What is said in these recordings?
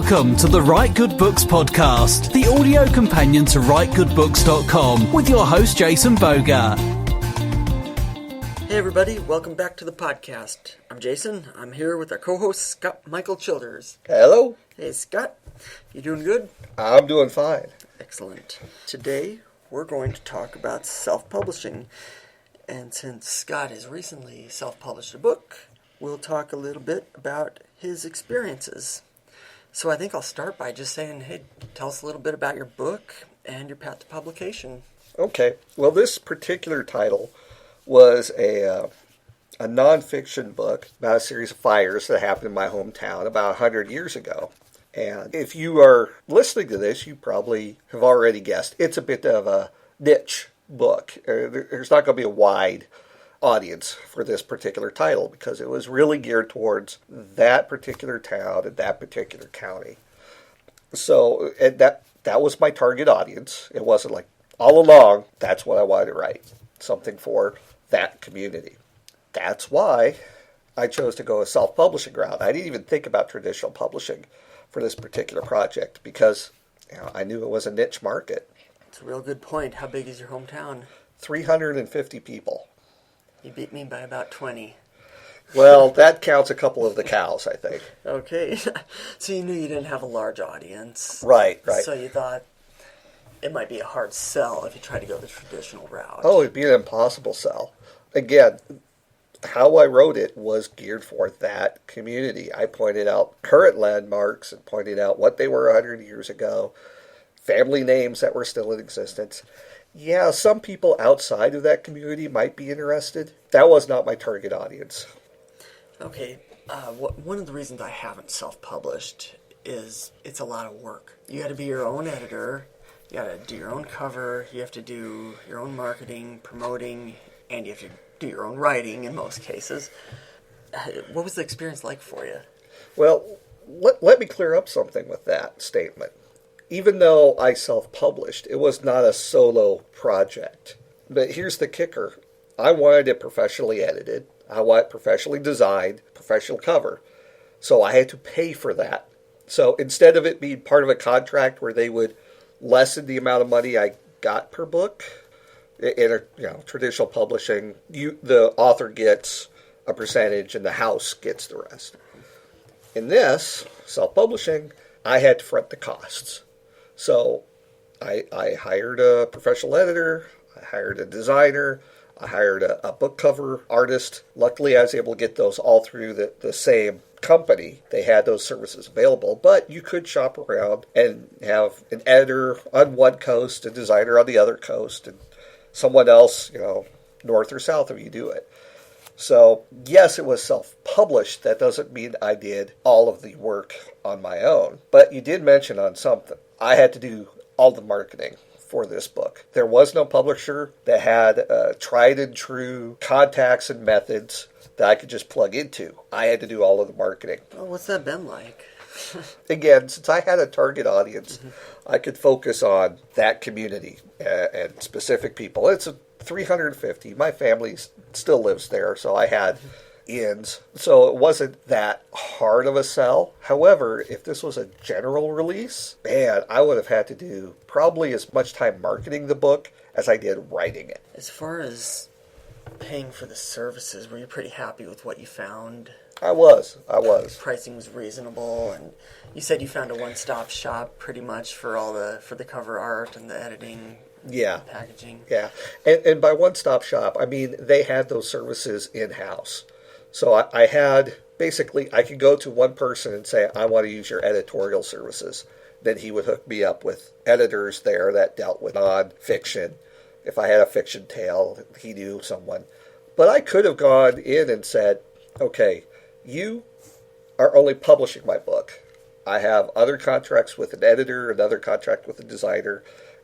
Welcome to the Write Good Books podcast, the audio companion to WriteGoodBooks.com, with your host Jason Bougger. Hey everybody, welcome back to the podcast. I'm Jason. I'm here with our co-host Scott Michael Childers. Hello. Hey Scott, you doing good? I'm doing fine. Excellent. Today we're going to talk about self-publishing. And since Scott has recently self-published a book, we'll talk a little bit about his experiences. So I think I'll start by just saying, hey, tell us a little bit about your book and your path to publication. Okay. Well, this particular title was a nonfiction book about a series of fires that happened in my hometown about 100 years ago. And if you are listening to this, you probably have already guessed it's a bit of a niche book. There's not going to be a wide audience for this particular title because it was really geared towards that particular town and that particular county. So and that was my target audience. It wasn't like all along that's what I wanted to write, something for that community. That's why I chose to go a self-publishing route. I didn't even think about traditional publishing for this particular project because I knew it was a niche market. It's a real good point. How big is your hometown? 350 people. You beat me by about 20. Well, that counts a couple of the cows, I think. Okay. So you knew you didn't have a large audience. Right. So you thought it might be a hard sell if you tried to go the traditional route. Oh, it'd be an impossible sell. Again, how I wrote it was geared for that community. I pointed out current landmarks and pointed out what they were 100 years ago, family names that were still in existence. Yeah, some people outside of that community might be interested. That was not my target audience. Okay, one of the reasons I haven't self-published is it's a lot of work. You got to be your own editor, you got to do your own cover, you have to do your own marketing, promoting, and you have to do your own writing in most cases. What was the experience like for you? Well, let me clear up something with that statement. Even though I self-published, it was not a solo project. But here's the kicker. I wanted it professionally edited. I want it professionally designed, professional cover. So I had to pay for that. So instead of it being part of a contract where they would lessen the amount of money I got per book, in a traditional publishing, the author gets a percentage and the house gets the rest. In this, self-publishing, I had to front the costs. So I hired a professional editor, I hired a designer, I hired a book cover artist. Luckily, I was able to get those all through the same company. They had those services available, but you could shop around and have an editor on one coast, a designer on the other coast, and someone else, north or south of you do it. So, yes, it was self-published. That doesn't mean I did all of the work on my own. But you did mention on something. I had to do all the marketing for this book. There was no publisher that had tried and true contacts and methods that I could just plug into. I had to do all of the marketing. Well, what's that been like? Again, since I had a target audience, I could focus on that community and specific people. It's 350. My family still lives there, so I had ins. So it wasn't that hard of a sell. However, if this was a general release, man, I would have had to do probably as much time marketing the book as I did writing it. As far as paying for the services, were you pretty happy with what you found? I was. Pricing was reasonable, and you said you found a one-stop shop pretty much for the cover art and the editing. Yeah. Packaging. Yeah. And by one-stop shop, I mean they had those services in-house. So I had, basically, I could go to one person and say, I want to use your editorial services. Then he would hook me up with editors there that dealt with non-fiction. If I had a fiction tale, he knew someone. But I could have gone in and said, okay, you are only publishing my book. I have other contracts with an editor, another contract with a designer,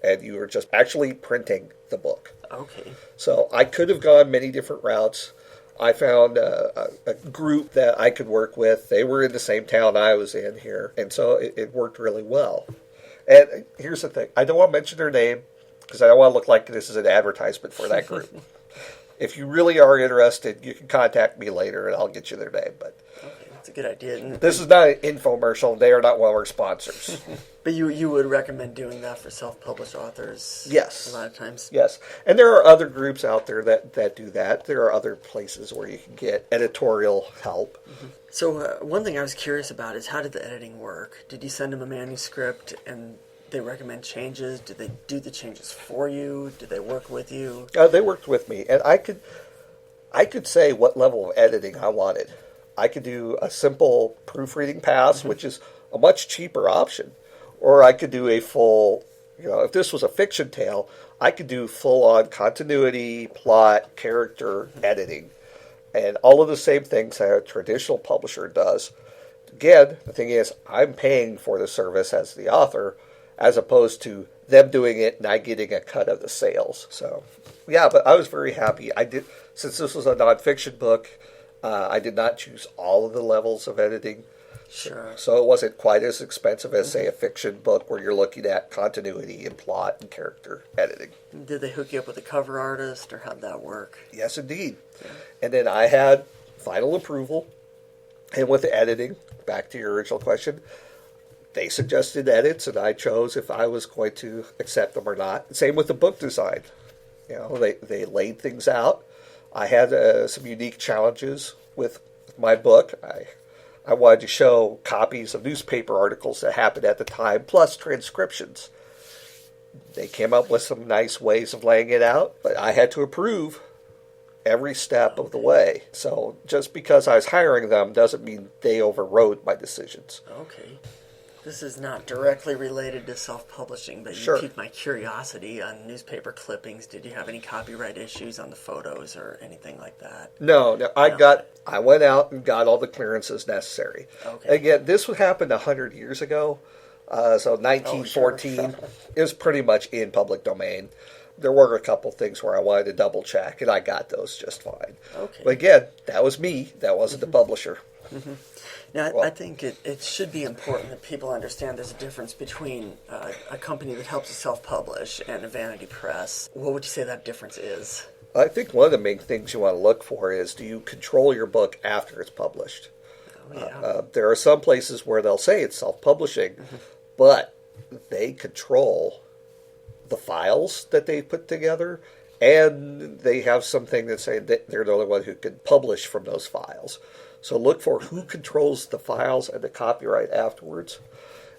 and you are just actually printing the book. Okay. So I could have gone many different routes. I found a group that I could work with. They were in the same town I was in here, and so it worked really well. And here's the thing. I don't want to mention their name because I don't want to look like this is an advertisement for that group. If you really are interested, you can contact me later, and I'll get you their name. But It's a good idea. This is not an infomercial. They are not one of our sponsors. But you would recommend doing that for self-published authors? Yes. A lot of times? Yes. And there are other groups out there that do that. There are other places where you can get editorial help. Mm-hmm. So one thing I was curious about is how did the editing work? Did you send them a manuscript and they recommend changes? Did they do the changes for you? Did they work with you? They worked with me. And I could say what level of editing I wanted. I could do a simple proofreading pass, which is a much cheaper option. Or I could do a full, if this was a fiction tale, I could do full-on continuity, plot, character editing. And all of the same things that a traditional publisher does. Again, the thing is, I'm paying for the service as the author, as opposed to them doing it and I getting a cut of the sales. So, yeah, but I was very happy. Since this was a nonfiction book, I did not choose all of the levels of editing. Sure. So it wasn't quite as expensive as, say, a fiction book where you're looking at continuity and plot and character editing. Did they hook you up with a cover artist, or how'd that work? Yes, indeed. Yeah. And then I had final approval. And with the editing, back to your original question, they suggested edits, and I chose if I was going to accept them or not. Same with the book design. They laid things out. I had some unique challenges with my book. I wanted to show copies of newspaper articles that happened at the time, plus transcriptions. They came up with some nice ways of laying it out, but I had to approve every step of the way. So just because I was hiring them doesn't mean they overrode my decisions. Okay. This is not directly related to self-publishing, but you piqued my curiosity on newspaper clippings. Did you have any copyright issues on the photos or anything like that? No. I went out and got all the clearances necessary. Okay. Again, this happened 100 years ago, so 1914 it was pretty much in public domain. There were a couple things where I wanted to double check, and I got those just fine. Okay. But again, that was me. That wasn't the publisher. Mm-hmm. Now, I think it should be important that people understand there's a difference between a company that helps you self-publish and a vanity press. What would you say that difference is? I think one of the main things you want to look for is, do you control your book after it's published? Oh, yeah. There are some places where they'll say it's self-publishing, but they control the files that they put together, and they have something that say that they're the only one who can publish from those files. So look for who controls the files and the copyright afterwards.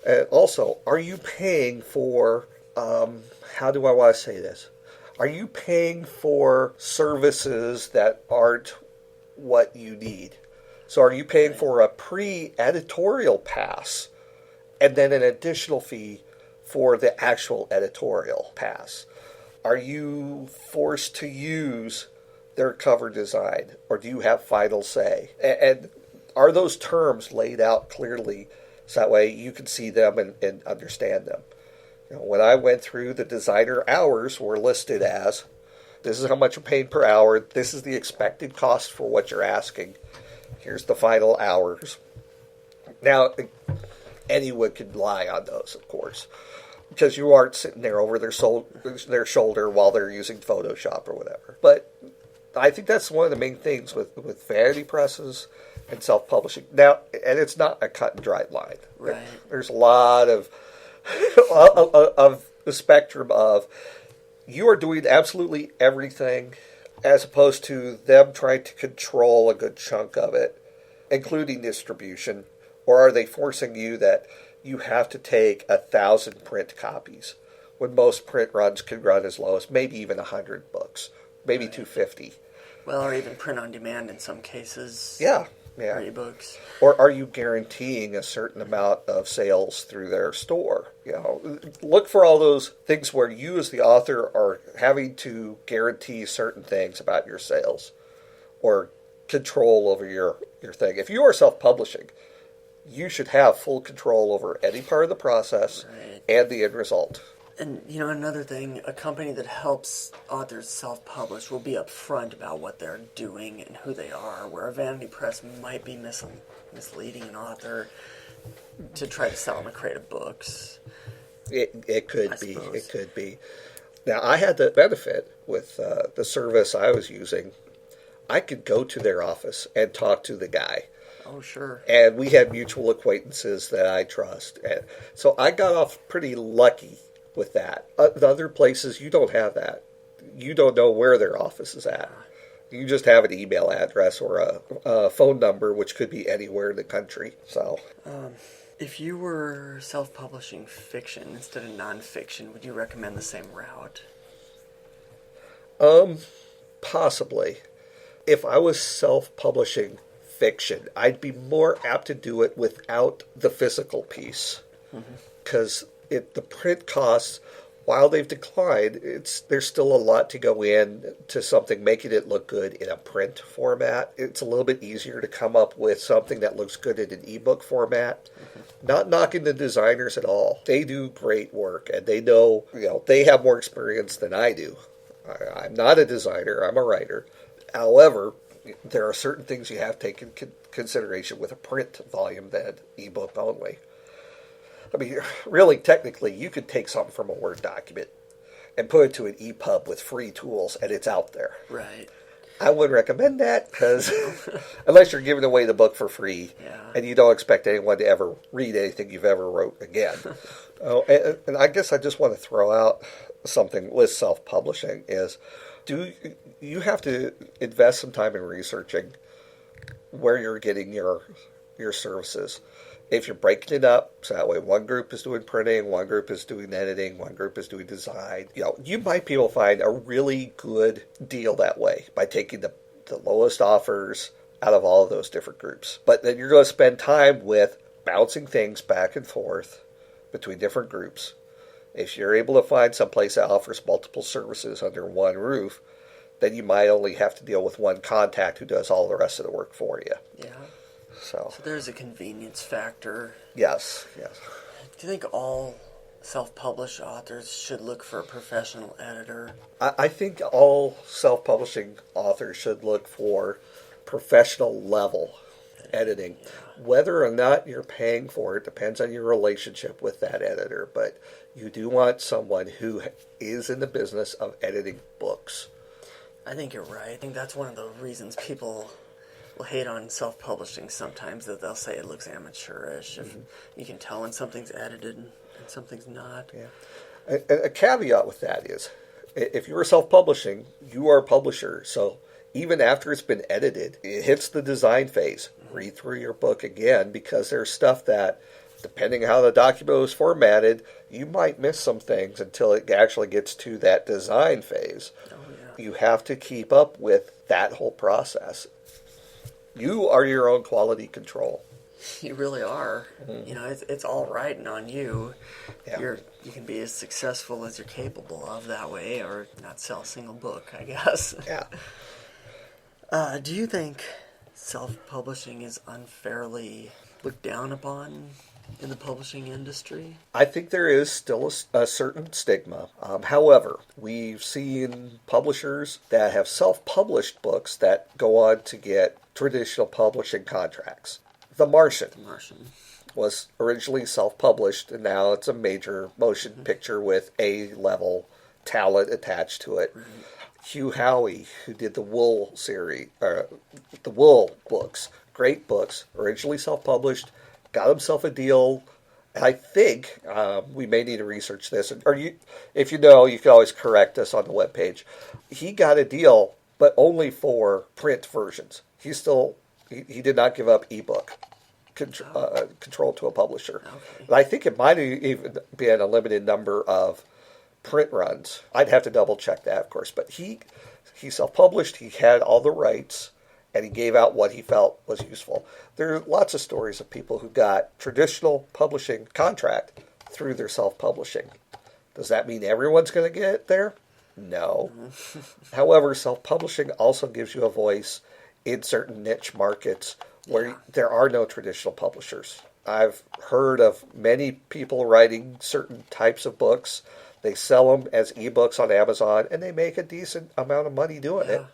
And also, are you paying for, how do I want to say this? Are you paying for services that aren't what you need? So are you paying for a pre-editorial pass and then an additional fee for the actual editorial pass? Are you forced to use their cover design, or do you have final say? And are those terms laid out clearly so that way you can see them and understand them? When I went through, the designer hours were listed as, this is how much you're paying per hour, this is the expected cost for what you're asking, here's the final hours. Now, anyone can lie on those, of course, because you aren't sitting there over their shoulder while they're using Photoshop or whatever. But I think that's one of the main things with vanity presses and self-publishing. Now, and it's not a cut and dried line. Right. There's a lot of the spectrum of you are doing absolutely everything as opposed to them trying to control a good chunk of it, including distribution. Or are they forcing you that you have to take 1,000 print copies when most print runs can run as low as maybe even 100 books, maybe 250. Well, or even print on demand in some cases. Yeah. Ebooks. Or are you guaranteeing a certain amount of sales through their store? Look for all those things where you as the author are having to guarantee certain things about your sales or control over your thing. If you are self-publishing, you should have full control over any part of the process and the end result. And, another thing, a company that helps authors self-publish will be upfront about what they're doing and who they are, where a vanity press might be misleading an author to try to sell them a crate of books. It could be. It could be. Now, I had the benefit with the service I was using. I could go to their office and talk to the guy. Oh, sure. And we had mutual acquaintances that I trust. And so I got off pretty lucky with that. The other places, you don't have that. You don't know where their office is at. You just have an email address or a phone number, which could be anywhere in the country. So, if you were self-publishing fiction instead of nonfiction, would you recommend the same route? Possibly. If I was self-publishing fiction, I'd be more apt to do it without the physical piece. Because the print costs, while they've declined, there's still a lot to go in to something making it look good in a print format. It's a little bit easier to come up with something that looks good in an ebook format. Not knocking the designers at all. They do great work, and they know, they have more experience than I do. I'm not a designer, I'm a writer. However, there are certain things you have to take into consideration with a print volume than ebook only. I mean, really, technically, you could take something from a Word document and put it to an EPUB with free tools, and it's out there. Right. I wouldn't recommend that, because unless you're giving away the book for free, and you don't expect anyone to ever read anything you've ever wrote again. And I guess I just want to throw out something with self-publishing is, you have to invest some time in researching where you're getting your services. If you're breaking it up, so that way one group is doing printing, one group is doing editing, one group is doing design, you might be able to find a really good deal that way by taking the lowest offers out of all of those different groups. But then you're going to spend time with bouncing things back and forth between different groups. If you're able to find some place that offers multiple services under one roof, then you might only have to deal with one contact who does all the rest of the work for you. Yeah. So there's a convenience factor. Yes. Do you think all self-published authors should look for a professional editor? I think all self-publishing authors should look for professional level editing. Whether or not you're paying for it depends on your relationship with that editor, but you do want someone who is in the business of editing books. I think you're right. I think that's one of the reasons people will hate on self-publishing sometimes, that they'll say it looks amateurish. If you can tell when something's edited and something's not. Yeah. A caveat with that is, if you're self-publishing, you are a publisher. So even after it's been edited, it hits the design phase. Read through your book again, because there's stuff that, depending how the document was formatted, you might miss some things until it actually gets to that design phase. Oh, yeah. You have to keep up with that whole process. You are your own quality control. You really are. It's all riding on you. Yeah. You can be as successful as you're capable of that way, or not sell a single book, I guess. Yeah. Do you think self-publishing is unfairly looked down upon in the publishing industry? I think there is still a certain stigma. However, we've seen publishers that have self-published books that go on to get traditional publishing contracts. The Martian was originally self-published, and now it's a major motion picture with A-level talent attached to it. Right. Hugh Howey, who did the Wool series, the Wool books, great books, originally self-published, got himself a deal. I think we may need to research this, or if you know, you can always correct us on the webpage. He got a deal, but only for print versions. He did not give up ebook control to a publisher. Okay. And I think it might have even been a limited number of print runs. I'd have to double check that, of course. But he self-published. He had all the rights, and he gave out what he felt was useful. There are lots of stories of people who got traditional publishing contract through their self-publishing. Does that mean everyone's going to get it there? No. However, self-publishing also gives you a voice in certain niche markets where there are no traditional publishers. I've heard of many people writing certain types of books. They sell them as ebooks on Amazon, and they make a decent amount of money doing it.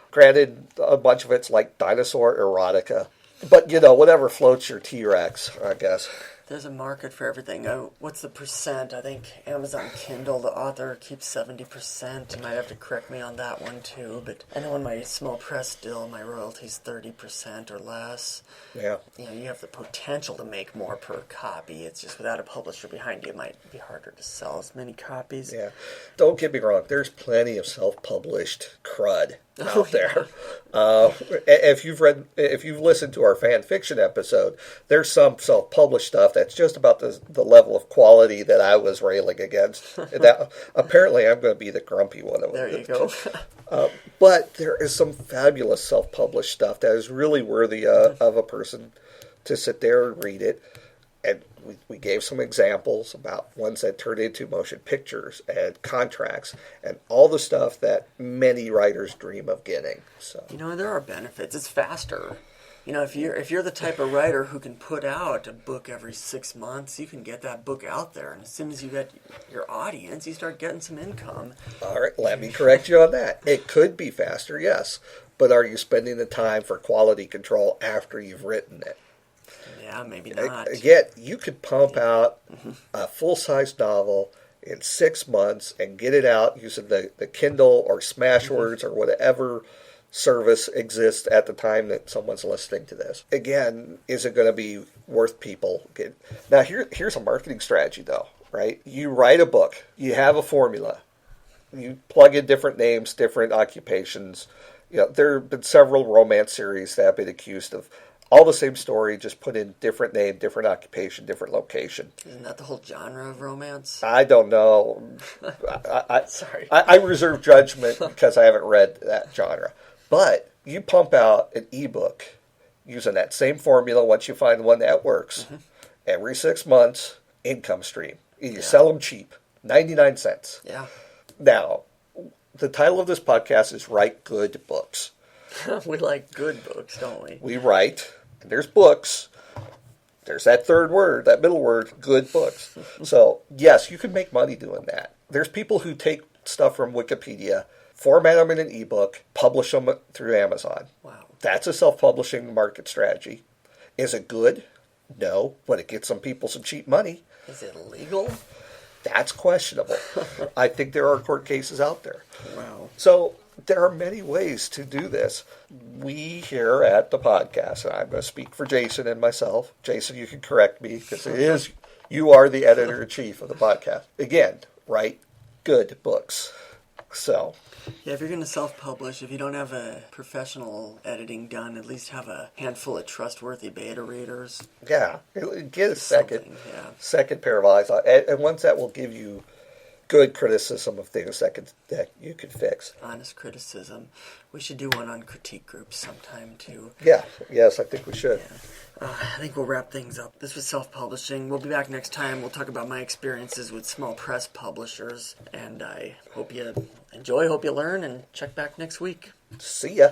Granted, a bunch of it's like dinosaur erotica. But, whatever floats your T-Rex, I guess. There's a market for everything. What's the percent? I think Amazon Kindle, the author keeps 70%. You might have to correct me on that one too. But I know in my small press deal, my royalty's 30% or less. Yeah. You have the potential to make more per copy. It's just without a publisher behind you, it might be harder to sell as many copies. Yeah. Don't get me wrong. There's plenty of self-published crud out there. If you've listened to our fan fiction episode, there's some self-published stuff that's just about the level of quality that I was railing against. That apparently I'm going to be the grumpy one of them. There you go. But there is some fabulous self-published stuff that is really worthy of a person to sit there and read it. And we gave some examples about ones that turned into motion pictures and contracts and all the stuff that many writers dream of getting. So there are benefits. It's faster. If you're the type of writer who can put out a book every 6 months, you can get that book out there. And as soon as you get your audience, you start getting some income. All right, let me correct you on that. It could be faster, yes. But are you spending the time for quality control after you've written it? Yeah, maybe not. Again, you could pump out a full-size novel in 6 months and get it out using the Kindle or Smashwords or whatever service exists at the time that someone's listening to this. Again, is it going to be worth people getting? Now, here's a marketing strategy, though, right? You write a book. You have a formula. You plug in different names, different occupations. There have been several romance series that have been accused of all the same story, just put in different name, different occupation, different location. Isn't that the whole genre of romance? I don't know. Sorry. I reserve judgment because I haven't read that genre. But you pump out an ebook using that same formula once you find one that works. Every 6 months, income stream. You sell them cheap, 99 cents. Yeah. Now, the title of this podcast is Write Good Books. We like good books, don't we? We write, and there's books. There's that third word, that middle word, good books. So, yes, you can make money doing that. There's people who take stuff from Wikipedia, format them in an ebook, publish them through Amazon. Wow. That's a self-publishing market strategy. Is it good? No, but it gets some people some cheap money. Is it legal? That's questionable. I think there are court cases out there. Wow. So there are many ways to do this. We here at the podcast, and I'm going to speak for Jason and myself. Jason, you can correct me because you are the editor-in-chief of the podcast. Again, write good books. So, yeah, if you're going to self-publish, if you don't have a professional editing done, at least have a handful of trustworthy beta readers. Yeah, get a second pair of eyes on, and ones that will give you good criticism of things that you can fix. Honest criticism. We should do one on critique groups sometime too. Yeah, yes, I think we should. Yeah. I think we'll wrap things up. This was self-publishing. We'll be back next time. We'll talk about my experiences with small press publishers. And I hope you enjoy, hope you learn, and check back next week. See ya.